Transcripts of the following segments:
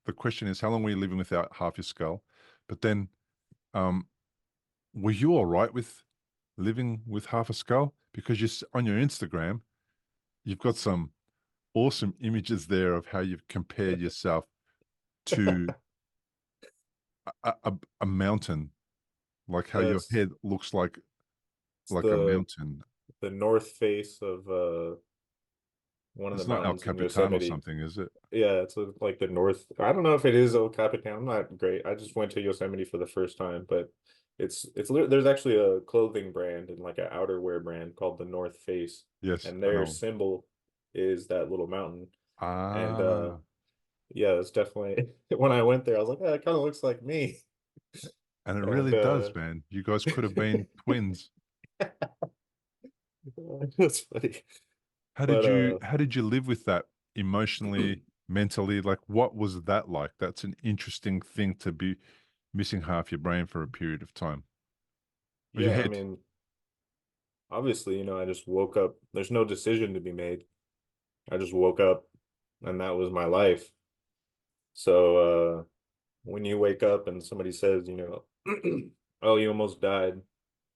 the question is, how long were you living without half your skull? But then, um, were you all right with living with half a skull? Because on your Instagram, you've got some awesome images there of how you've compared yourself to a mountain, like how your That's head looks it's like a mountain. the north face of one of the It's not El mountains in Capitan or Yosemite. something, is it? Yeah, it's like the north. I don't know if it is El Capitan. I'm not great. I just went to Yosemite for the first time, but there's actually a clothing brand and like an outerwear brand called the North Face, Yes, and I their know. symbol is that little mountain. And Ah, yeah, it's definitely when I went there, I was like, it kind of looks like me. and it And really does, man. You guys could have been twins. it's funny. How But did you live with that emotionally, mentally? Like what was that like? That's an interesting thing to be missing half your brain for a period of time. Or your yeah, I head. mean, obviously, I just woke up. There's no decision to be made. I just woke up and that was my life. So when you wake up and somebody says, oh, you almost died,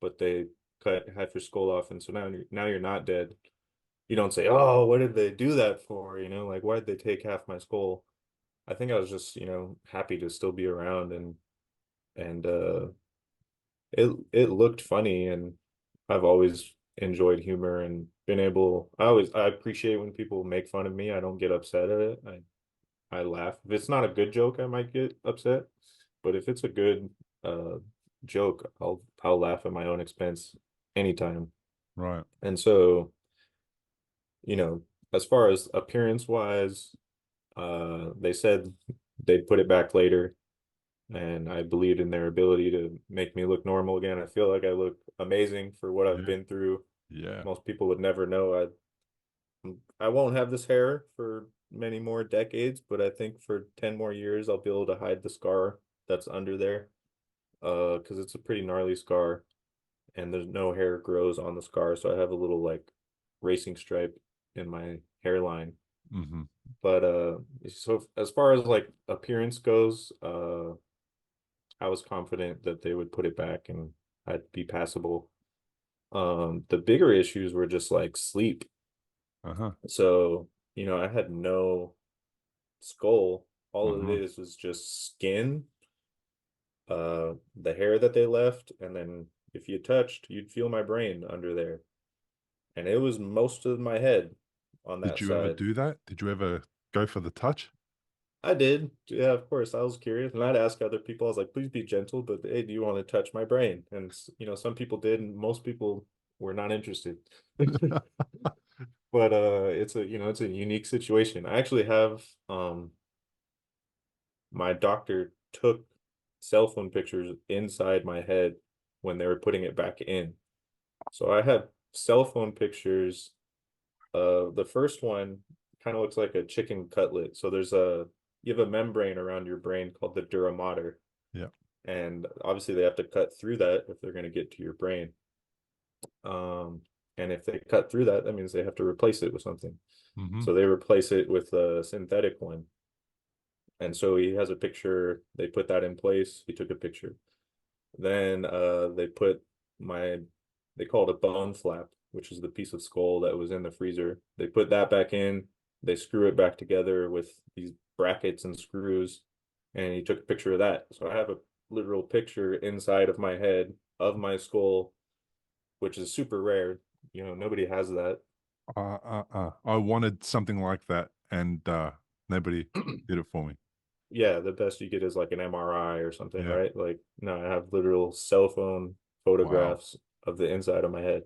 but they cut half your skull off, and so now you're not dead. You don't say, oh, what did they do that for? Like why did they take half my skull? I think I was just, happy to still be around and it looked funny, and I've always enjoyed humor and been able I appreciate when people make fun of me. I don't get upset at it. I laugh. If it's not a good joke, I might get upset. But if it's a good uh joke, I'll laugh at my own expense anytime. Right. And so, you know, as far as appearance wise, they said they'd put it back later, and I believed in their ability to make me look normal again. I feel like I look amazing for what I've Yeah. been through. Yeah. Most people would never know. I won't have this hair for many more decades, but I think for 10 more years I'll be able to hide the scar that's under there. Because it's a pretty gnarly scar and there's no hair grows on the scar, so I have a little like racing stripe in my hairline. Hmm. But so as far as like appearance goes, I was confident that they would put it back and I'd be passable. The bigger issues were just like sleep. Uh-huh. So, I had no skull. All it Uh-huh. is was just skin, the hair that they left, and then if you touched, you'd feel my brain under there. And it was most of my head on Did that you ever side. do that? Did you ever go for the touch? I did. Yeah, of course. I was curious. And I'd ask other people, I was like, please be gentle, but hey, do you want to touch my brain? And, some people did, and most people were not interested. But it's a unique situation. I actually have my doctor took cell phone pictures inside my head when they were putting it back in. So I have cell phone pictures. The first one kind of looks like a chicken cutlet. So you have a membrane around your brain called the dura mater, Yeah. and obviously they have to cut through that if they're going to get to your brain. Um, and if they cut through that, that means they have to replace it with something. Hmm. So they replace it with a synthetic one. And so he has a picture. They put that in place. He took a picture. Then they put my they call it a bone flap, which is the piece of skull that was in the freezer. They put that back in. They screw it back together with these brackets and screws, and he took a picture of that. So I have a literal picture inside of my head of my skull, which is super rare. Nobody has that. I wanted something like that, and nobody did it for me. Yeah, the best you get is like an MRI or something, Yeah. right? Like, no, I have literal cell phone Wow. photographs of the inside of my head.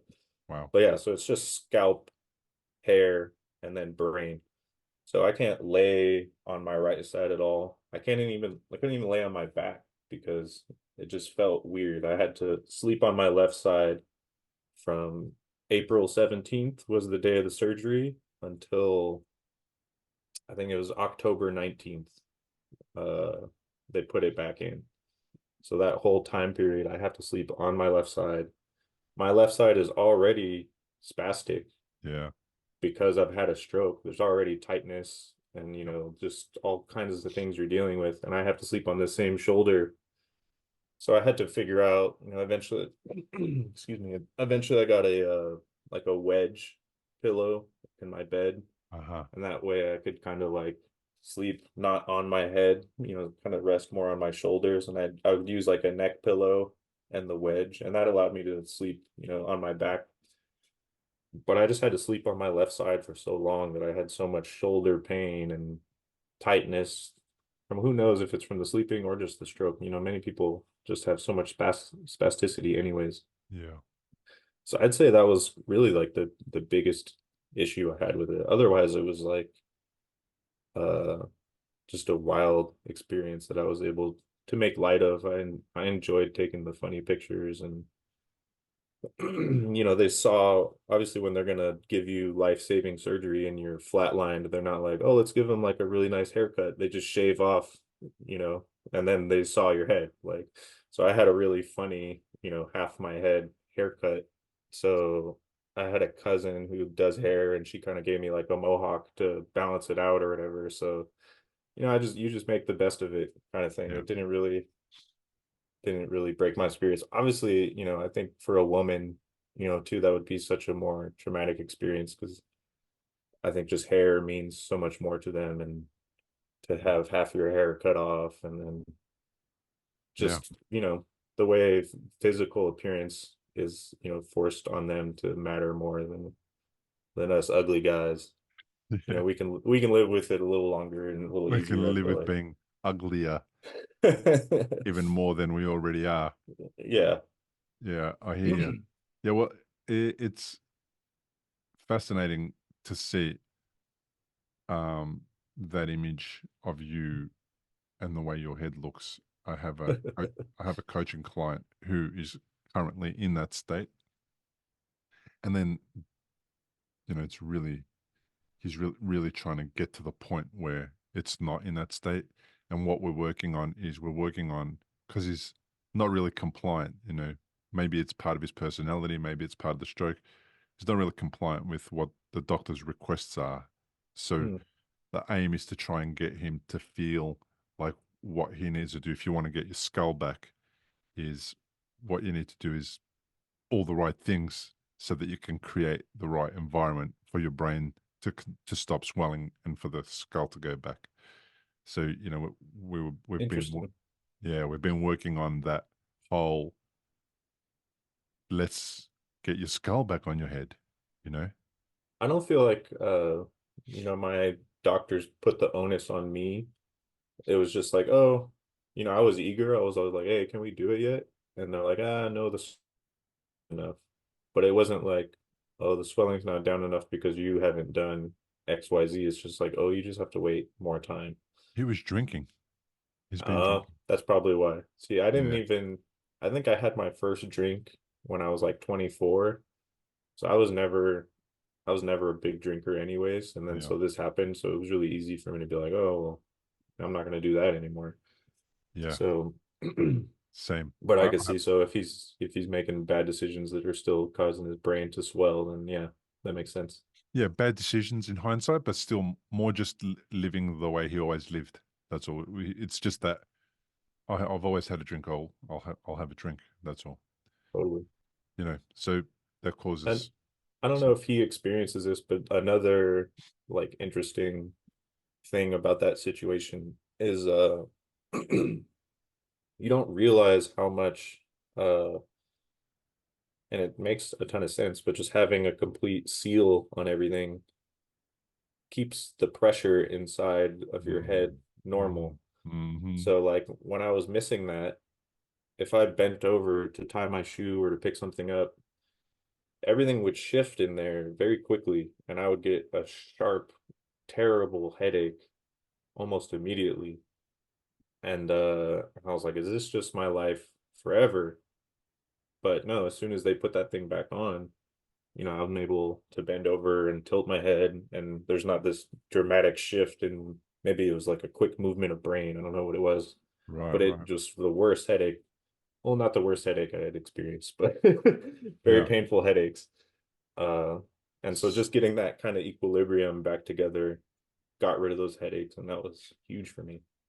Wow. But yeah, so it's just scalp, hair, and then brain. So I can't lay on my right side at all. I couldn't even lay on my back because it just felt weird. I had to sleep on my left side from April 17th was the day of the surgery until I think it was October 19th. Uh, they put it back in. So that whole time period, I have to sleep on my left side. My left side is already spastic Yeah. because I've had a stroke. There's already tightness and just all kinds of things you're dealing with, and I have to sleep on the same shoulder. So I had to figure out, eventually, excuse me, eventually I got a like a wedge pillow in my bed, Uh-huh. and that way I could kind of like sleep not on my head, kind of rest more on my shoulders, and I would use like a neck pillow and the wedge, and that allowed me to sleep, on my back. But I just had to sleep on my left side for so long that I had so much shoulder pain and tightness from, who knows if it's from the sleeping or just the stroke. Many people just have so much spasticity anyways. Yeah. So I'd say that was really like the biggest issue I had with it. Otherwise, it was like uh just a wild experience that I was able to make light of. I enjoyed taking the funny pictures, and they saw, obviously, when they're gonna give you life-saving surgery and you're flatlined, they're not like, oh, let's give them like a really nice haircut. They just shave off, you know, and then they saw your head. Like, so I had a really funny, half my head haircut. So I had a cousin who does hair, and she kind of gave me like a mohawk to balance it out or whatever. So, you just make the best of it, kind of thing. Yeah. It didn't really break my spirits. Obviously, I think for a woman, too, that would be such a more traumatic experience, because I think just hair means so much more to them, and to have half your hair cut off, and then Yeah. just, the way physical appearance is, forced on them to matter more than us ugly guys. Yeah. We can live with it a little longer and a little We easier, I can live feel with like. being uglier even more than we already are. Yeah. Yeah, I hear you. Yeah, well, it's fascinating to see that image of you and the way your head looks. I have a coaching client who is currently in that state, and then it's really he's really trying to get to the point where it's not in that state. And what we're working on is because he's not really compliant. Maybe it's part of his personality, maybe it's part of the stroke. He's not really compliant with what the doctor's requests are. So Hmm. the aim is to try and get him to feel like what he needs to do if you want to get your skull back is what you need to do is all the right things so that you can create the right environment for your brain to stop swelling and for the skull to go back. So we've been Interesting. yeah, we've been working on that whole let's get your skull back on your head, you know? I don't feel like my doctors put the onus on me. It was just like, oh, I was eager. I was like, hey, can we do it yet? And they're like, no, this is enough. But it wasn't like, oh, the swelling's not down enough because you haven't done XYZ. It's just like, oh, you just have to wait more time. He was drinking. He's been drinking. That's probably why. See, Yeah. I think I had my first drink when I was like 24. So I was never a big drinker anyways. And then Yeah. so this happened. So it was really easy for me to be like, oh, well, I'm not going to do that anymore. Yeah. So, Same. but I I could see. So if he's making bad decisions that are still causing his brain to swell, then yeah, that makes sense. Yeah, bad decisions in hindsight, but still more just living the way he always lived. That's all. It's just that I've always had a drink. I'll have a drink. That's all. Totally. So that And causes I don't know some. if he experiences this, but another like interesting thing about that situation is you don't realize how much uh and it makes a ton of sense, but just having a complete seal on everything keeps the pressure inside of your Mm, head normal. mm-hmm. So like when I was missing that, if I bent over to tie my shoe or to pick something up, everything would shift in there very quickly, and I would get a sharp, terrible headache almost immediately. And I was like, is this just my life forever? But no, as soon as they put that thing back on, I'm able to bend over and tilt my head, and there's not this dramatic shift. And maybe it was like a quick movement of brain. I don't know what it was, Right, but it right. just the worst headache. Well, not the worst headache I had experienced, but very Yeah. painful headaches. Uh, and so just getting that kind of equilibrium back together got rid of those headaches, and that was huge for me.